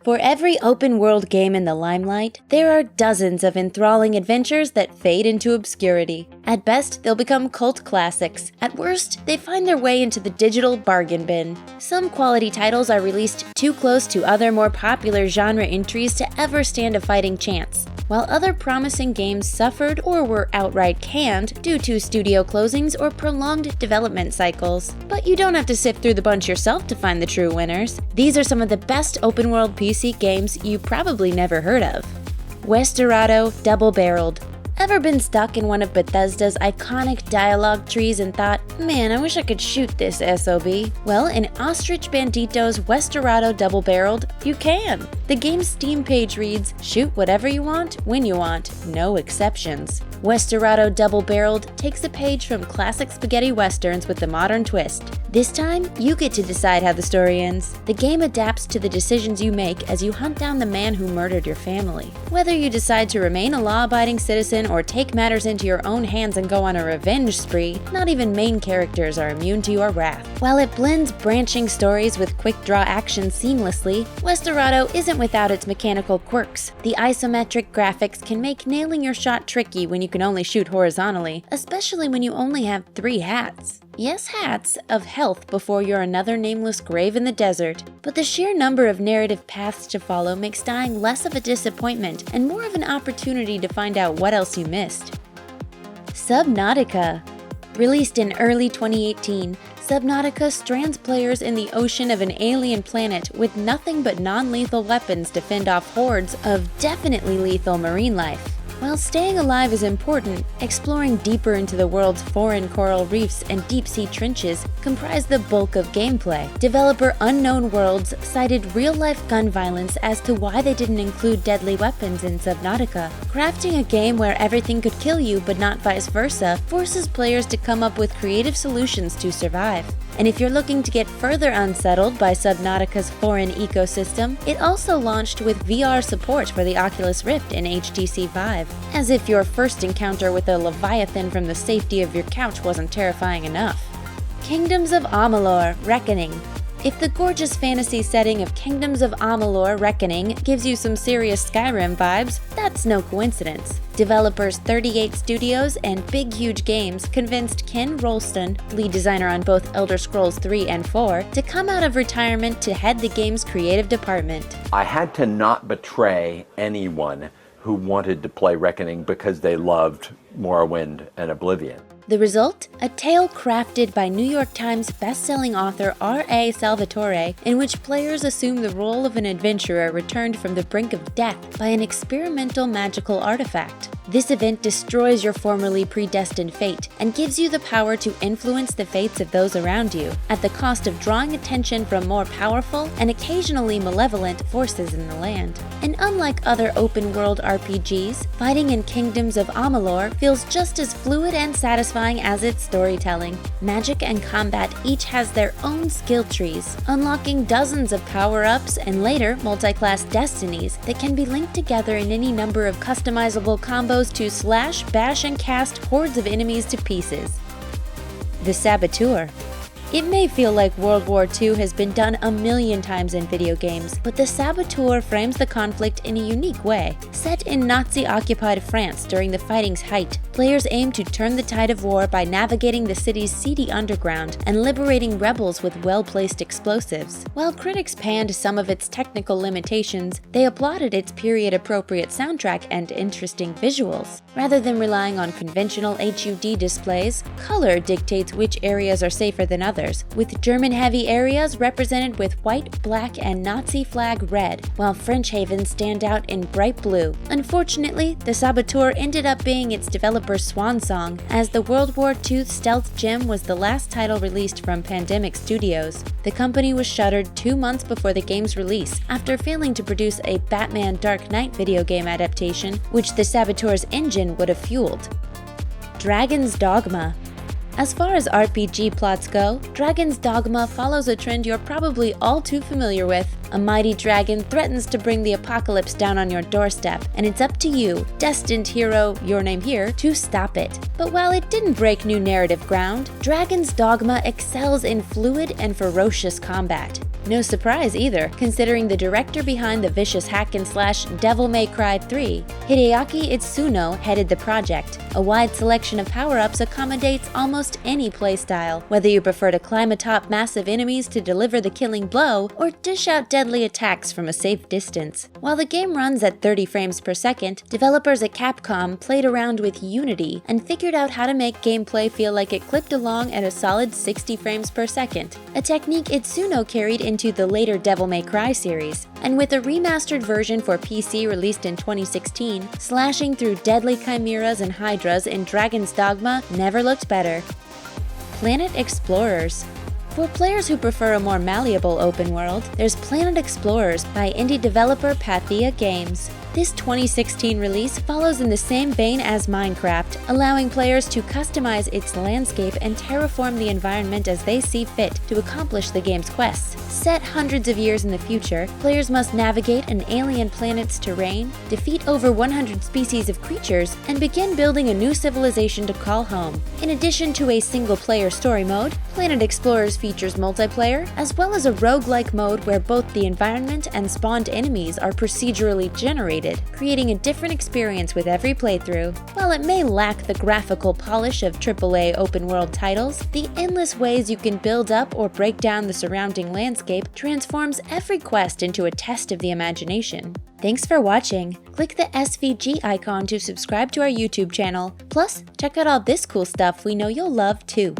For every open-world game in the limelight, there are dozens of enthralling adventures that fade into obscurity. At best, they'll become cult classics. At worst, they find their way into the digital bargain bin. Some quality titles are released too close to other more popular genre entries to ever stand a fighting chance, while other promising games suffered or were outright canned due to studio closings or prolonged development cycles. But you don't have to sift through the bunch yourself to find the true winners. These are some of the best open-world PC games you probably never heard of. Westerado Double-Barreled. Ever been stuck in one of Bethesda's iconic dialogue trees and thought, man, I wish I could shoot this SOB? Well, in Ostrich Bandito's Westerado Double-Barreled, you can. The game's Steam page reads, shoot whatever you want, when you want, no exceptions. Westerado Double-Barreled takes a page from classic spaghetti westerns with a modern twist. This time, you get to decide how the story ends. The game adapts to the decisions you make as you hunt down the man who murdered your family. Whether you decide to remain a law-abiding citizen or take matters into your own hands and go on a revenge spree, not even main characters are immune to your wrath. While it blends branching stories with quick-draw action seamlessly, Westerado isn't without its mechanical quirks. The isometric graphics can make nailing your shot tricky when you can only shoot horizontally, especially when you only have 3 hats. Yes, hats of health before you're another nameless grave in the desert, but the sheer number of narrative paths to follow makes dying less of a disappointment and more of an opportunity to find out what else you missed. Subnautica. Released in early 2018, Subnautica strands players in the ocean of an alien planet with nothing but non-lethal weapons to fend off hordes of definitely lethal marine life. While staying alive is important, exploring deeper into the world's foreign coral reefs and deep-sea trenches comprise the bulk of gameplay. Developer Unknown Worlds cited real-life gun violence as to why they didn't include deadly weapons in Subnautica. Crafting a game where everything could kill you but not vice versa forces players to come up with creative solutions to survive. And if you're looking to get further unsettled by Subnautica's foreign ecosystem, it also launched with VR support for the Oculus Rift and HTC Vive. As if your first encounter with a Leviathan from the safety of your couch wasn't terrifying enough. Kingdoms of Amalur: Reckoning. If the gorgeous fantasy setting of Kingdoms of Amalur: Reckoning gives you some serious Skyrim vibes, that's no coincidence. Developers 38 Studios and Big Huge Games convinced Ken Rolston, lead designer on both Elder Scrolls 3 and 4, to come out of retirement to head the game's creative department. I had to not betray anyone who wanted to play Reckoning because they loved Morrowind and Oblivion. The result? A tale crafted by New York Times best-selling author R.A. Salvatore, in which players assume the role of an adventurer returned from the brink of death by an experimental magical artifact. This event destroys your formerly predestined fate and gives you the power to influence the fates of those around you, at the cost of drawing attention from more powerful and occasionally malevolent forces in the land. And unlike other open-world RPGs, fighting in Kingdoms of Amalur feels just as fluid and satisfying as its storytelling. Magic and combat each has their own skill trees, unlocking dozens of power-ups and later multi-class destinies that can be linked together in any number of customizable combos to slash, bash, and cast hordes of enemies to pieces. The Saboteur. It may feel like World War II has been done a million times in video games, but the Saboteur frames the conflict in a unique way. Set in Nazi-occupied France during the fighting's height, players aim to turn the tide of war by navigating the city's seedy underground and liberating rebels with well-placed explosives. While critics panned some of its technical limitations, they applauded its period-appropriate soundtrack and interesting visuals. Rather than relying on conventional HUD displays, color dictates which areas are safer than others, with German-heavy areas represented with white, black, and Nazi flag red, while French havens stand out in bright blue. Unfortunately, the Saboteur ended up being its developer's swan song, as the World War II stealth gem was the last title released from Pandemic Studios. The company was shuttered 2 months before the game's release, after failing to produce a Batman Dark Knight video game adaptation, which the Saboteur's engine would have fueled. Dragon's Dogma. As far as RPG plots go, Dragon's Dogma follows a trend you're probably all too familiar with: A mighty dragon threatens to bring the apocalypse down on your doorstep, and it's up to you, destined hero, your name here, to stop it. But while it didn't break new narrative ground, Dragon's Dogma excels in fluid and ferocious combat. No surprise either, considering the director behind the vicious hack-and-slash Devil May Cry 3, Hideaki Itsuno, headed the project. A wide selection of power-ups accommodates almost any playstyle, whether you prefer to climb atop massive enemies to deliver the killing blow, or dish out deadly attacks from a safe distance. While the game runs at 30 frames per second, developers at Capcom played around with Unity and figured out how to make gameplay feel like it clipped along at a solid 60 frames per second, a technique Itsuno carried into the later Devil May Cry series. And with a remastered version for PC released in 2016, slashing through deadly chimeras and hydras in Dragon's Dogma never looked better. Planet Explorers. For players who prefer a more malleable open world, there's Planet Explorers by indie developer Pathia Games. This 2016 release follows in the same vein as Minecraft, allowing players to customize its landscape and terraform the environment as they see fit to accomplish the game's quests. Set hundreds of years in the future, players must navigate an alien planet's terrain, defeat over 100 species of creatures, and begin building a new civilization to call home. In addition to a single-player story mode, Planet Explorers features multiplayer, as well as a roguelike mode where both the environment and spawned enemies are procedurally generated, creating a different experience with every playthrough. While it may lack the graphical polish of AAA open-world titles, the endless ways you can build up or break down the surrounding landscape transforms every quest into a test of the imagination. Thanks for watching. Click the SVG icon to subscribe to our YouTube channel. Plus, check out all this cool stuff we know you'll love too.